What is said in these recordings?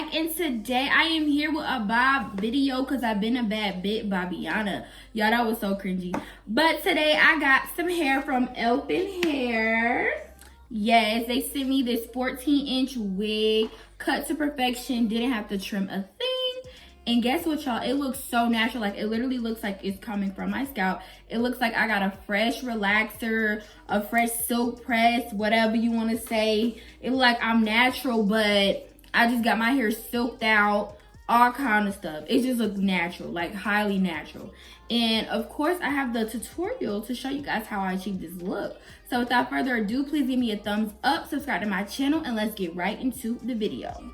back, and today I am here with a bob video because I've been a bad bit Bobbiana. Y'all, that was so cringy. But today I got some hair from Elffin hair. Yes, they sent me this 14-inch wig, cut to perfection, didn't have to trim a thing. And guess what, y'all? It looks so natural. Like, it literally looks like it's coming from my scalp. It looks like I got a fresh relaxer, a fresh silk press, whatever you want to say. It looks like I'm natural, but I just got my hair silked out, all kind of stuff. It just looks natural, like highly natural. And of course, I have the tutorial to show you guys how I achieve this look. So without further ado, please give me a thumbs up, subscribe to my channel, and let's get right into the video.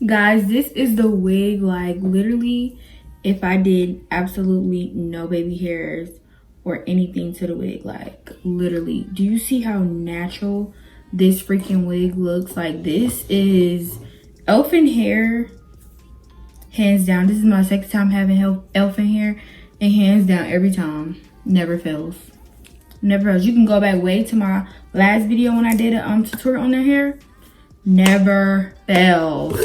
Guys, this is the wig. Like, literally, if I did absolutely no baby hairs or anything to the wig, like, literally, do you see how natural this freaking wig looks? Like, this is Elffin hair, hands down. This is my second time having Elffin hair, and hands down, every time, never fails. Never fails. You can go back way to my last video when I did a tutorial on their hair. Never fails.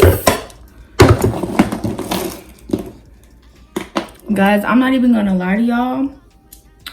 Guys, I'm not even gonna lie to y'all.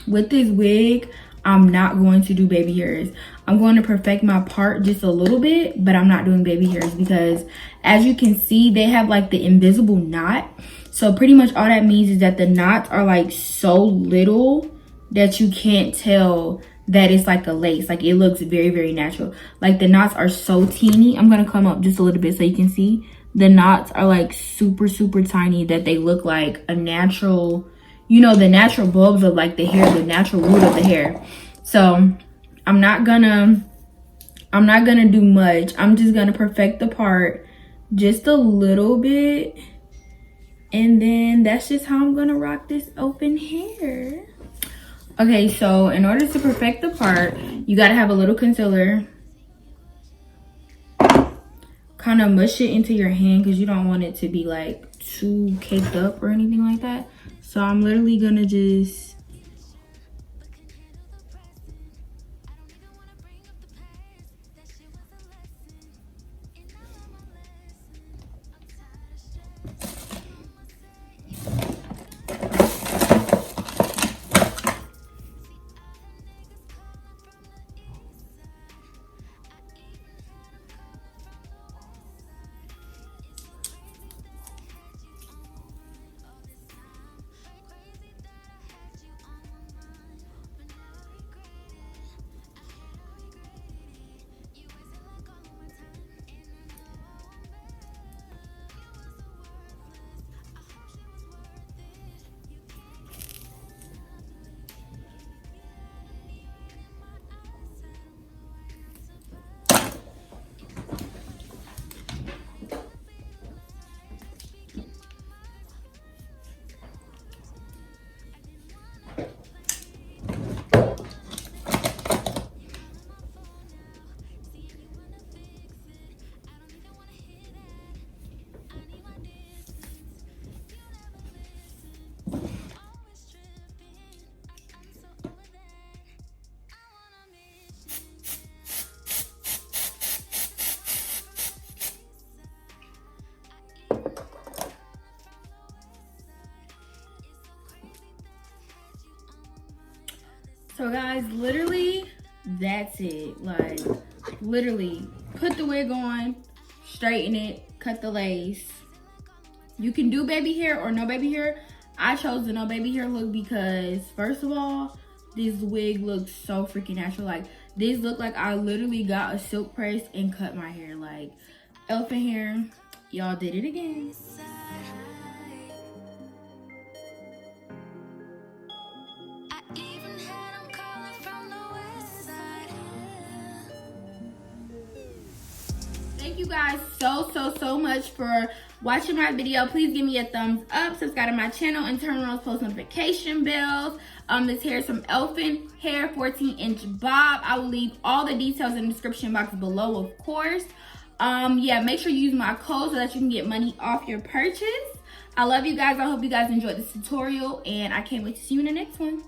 With this wig, I'm not going to do baby hairs. I'm going to perfect my part just a little bit, but I'm not doing baby hairs because as you can see, they have like the invisible knot. So pretty much all that means is that the knots are like so little that you can't tell that it's like a lace. Like, it looks very, very natural. Like, the knots are so teeny. I'm gonna come up just a little bit so you can see. The knots are like super, super tiny that they look like a natural, you know, the natural bulbs of like the hair, the natural root of the hair. So I'm not gonna do much. I'm just gonna perfect the part just a little bit. And then that's just how I'm gonna rock this open hair. Okay, so in order to perfect the part, you gotta have a little concealer. Kind of mush it into your hand because you don't want it to be like too caked up or anything like that. So I'm literally gonna just So guys, literally, that's it. Like, literally, put the wig on, straighten it, cut the lace. You can do baby hair or no baby hair. I chose the no baby hair look because, first of all, this wig looks so freaking natural. Like, this looked like I literally got a silk press and cut my hair. Like, Elffin hair, y'all did it again. Thank you guys so much for watching my video. Please give me a thumbs up, subscribe to my channel, and turn on those post notification bells. This hair is from Elffin Hair 14-inch bob. I will leave all the details in the description box below, of course. Yeah, make sure you use my code so that you can get money off your purchase. I love you guys. I hope you guys enjoyed this tutorial, and I can't wait to see you in the next one.